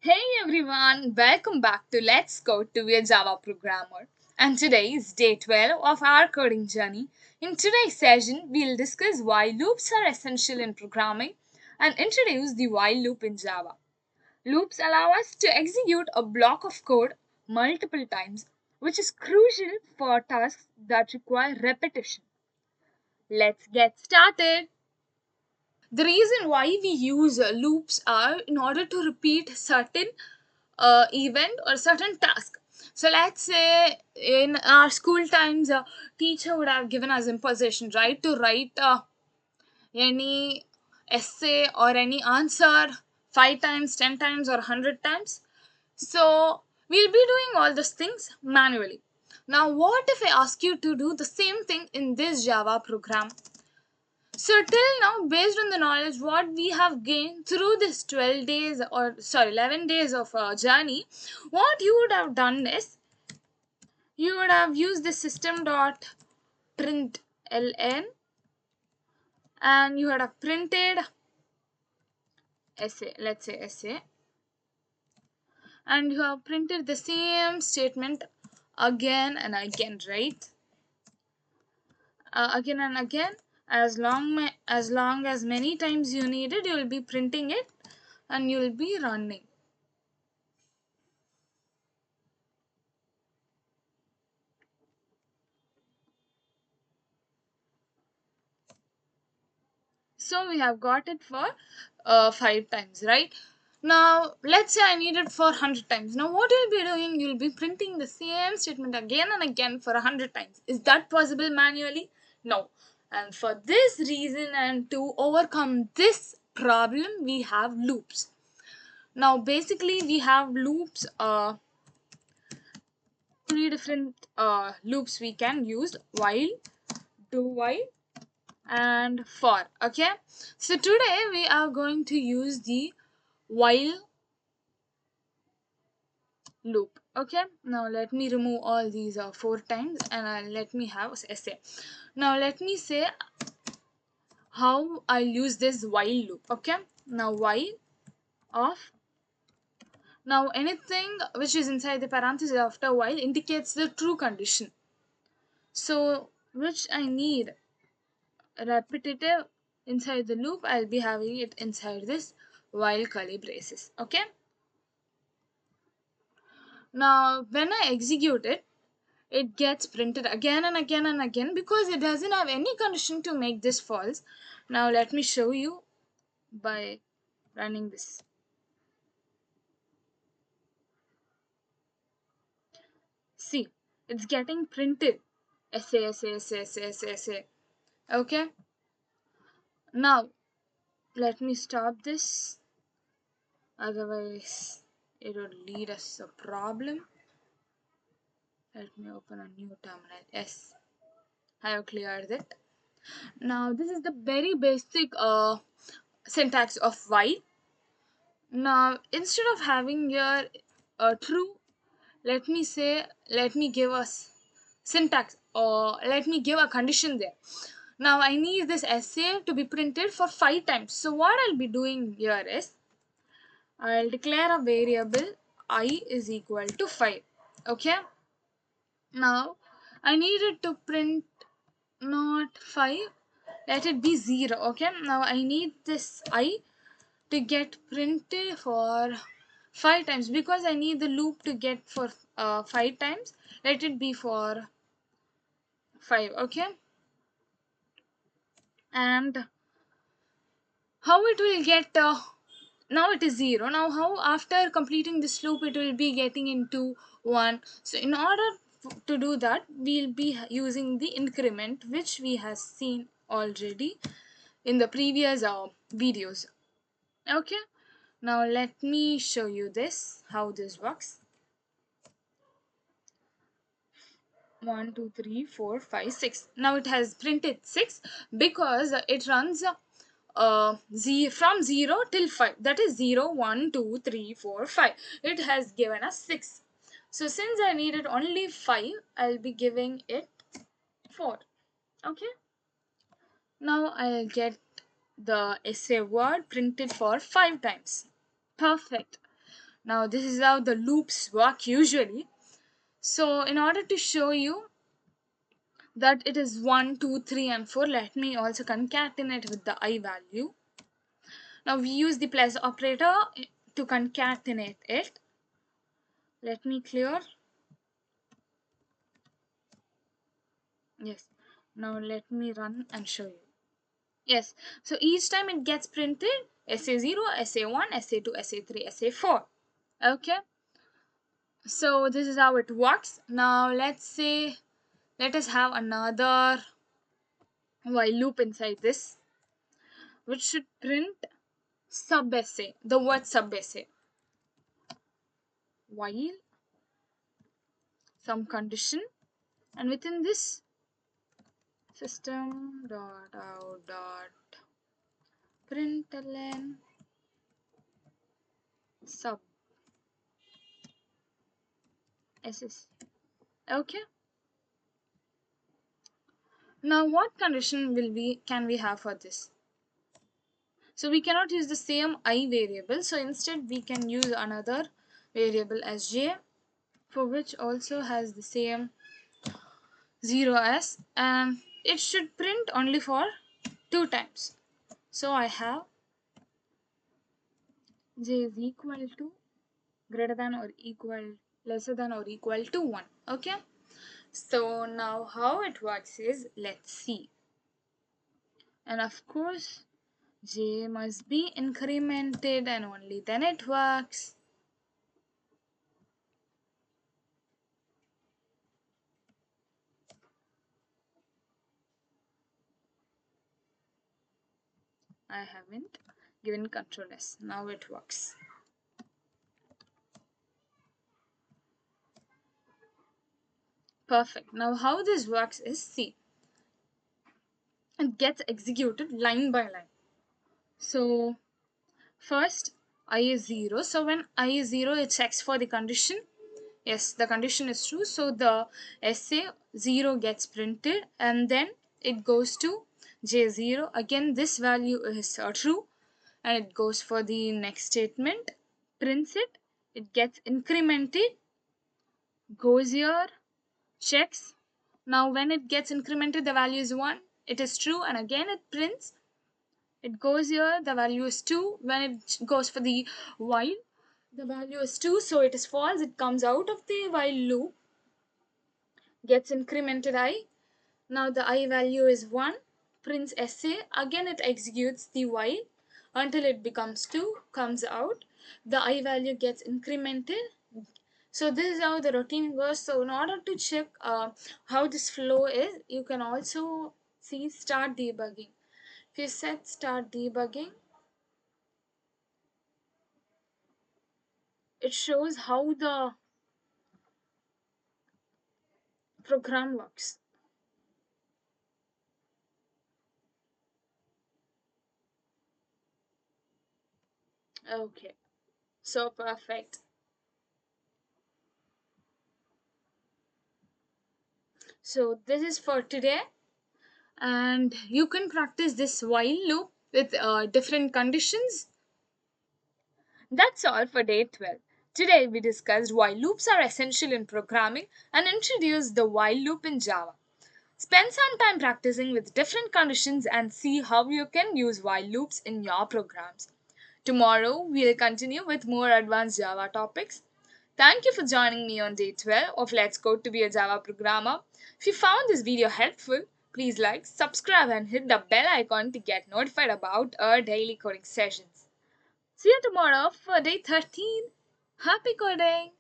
Hey everyone, welcome back to Let's Code to be a Java Programmer. And today is day 12 of our coding journey. In today's session, we'll discuss why loops are essential in programming and introduce the while loop in Java. Loops allow us to execute a block of code multiple times, which is crucial for tasks that require repetition. Let's get started. The reason why we use loops are in order to repeat certain event or certain task. So let's say in our school times, a teacher would have given us imposition, right, to write any essay or any answer 5 times, 10 times, or 100 times. So we'll be doing all these things manually. Now, what if I ask you to do the same thing in this Java program? So till now, based on the knowledge what we have gained through this 12 days or sorry 11 days of journey, what you would have done is you would have used the system dot println and you would have printed essay, let's say essay, and you have printed the same statement again and again, right? Again and again, as long as many times you need it, you will be printing it and you will be running. So we have got it for 5 times, right? Now let's say I need it for 100 times. Now what you'll be doing, you'll be printing the same statement again and again for 100 times. Is that possible manually? No. And for this reason and to overcome this problem, we have loops. Now basically we have loops, three different loops we can use: while, do while, and for. Okay, so today we are going to use the while loop. Okay, now let me remove all these 4 times and let me have essay. Now let me say how I'll use this while loop. Okay, now while of, now anything which is inside the parenthesis after while indicates the true condition, so which I need repetitive inside the loop, I'll be having it inside this while curly braces. Okay, now when I execute it, it gets printed again and again and again because it doesn't have any condition to make this false. Now let me show you by running this. See, it's getting printed essay, essay, essay, essay, essay, essay. Okay, now let me stop this, otherwise it would lead us a problem. Let me open a new terminal. Yes, I have cleared it. Now this is the very basic syntax of while. Now instead of having here true, let me say, let me give us syntax, or let me give a condition there. Now I need this essay to be printed for 5 times. So what I'll be doing here is I'll declare a variable I is equal to 5. Okay, now I need it to print not 5, let it be 0. Okay, now I need this I to get printed for 5 times because I need the loop to get for 5 times. Let it be for 5. Okay, and how it will get, now it is 0. Now how after completing this loop it will be getting into 1. So in order to do that, we'll be using the increment which we have seen already in the previous videos. Okay, now let me show you this, how this works. 1 2 3 4 5 6. Now it has printed 6 because it runs from 0 till 5, that is 0 1 2 3 4 5. It has given us 6. So since I needed only 5, I'll be giving it 4. Okay, now I'll get the essay word printed for 5 times. Perfect. Now this is how the loops work usually. So in order to show you that it is 1, 2, 3, and 4, let me also concatenate with the I value. Now we use the plus operator to concatenate it. Let me clear. Yes. Now let me run and show you. Yes. So each time it gets printed SA0, SA1, SA2, SA3, SA4. Okay. So this is how it works. Now let us have another while loop inside this, which should print sub essay, the word sub essay, while some condition, and within this system dot out dot println sub ss. Okay. Now what condition can we have for this? So we cannot use the same I variable, so instead we can use another variable as j, for which also has the same 0s, and it should print only for 2 times. So I have j is equal to greater than or equal lesser than or equal to 1. Okay. So now how it works is, let's see. And of course j must be incremented and only then it works. I haven't given control S. Now it works. Perfect. Now how this works is, see, it gets executed line by line. So first I is 0. So when I is 0, it checks for the condition. Yes, the condition is true. So the SA 0 gets printed, and then it goes to J0. Again, this value is true, and it goes for the next statement, prints it, it gets incremented, goes here, checks. Now when it gets incremented, the value is 1, it is true, and again it prints, it goes here, the value is 2. When it goes for the while, the value is 2, so it is false, it comes out of the while loop, gets incremented I. Now the I value is 1, prints SA, again it executes the while until it becomes 2, comes out, the I value gets incremented. So this is how the routine goes. So in order to check how this flow is, you can also see start debugging. If you set start debugging, it shows how the program works. Okay, so perfect. So this is for today, and you can practice this while loop with different conditions. That's all for day 12. Today we discussed why loops are essential in programming and introduced the while loop in Java. Spend some time practicing with different conditions and see how you can use while loops in your programs. Tomorrow we'll continue with more advanced Java topics. Thank you for joining me on day 12 of Let's Code to be a Java Programmer. If you found this video helpful, please like, subscribe, and hit the bell icon to get notified about our daily coding sessions. See you tomorrow for day 13. Happy coding!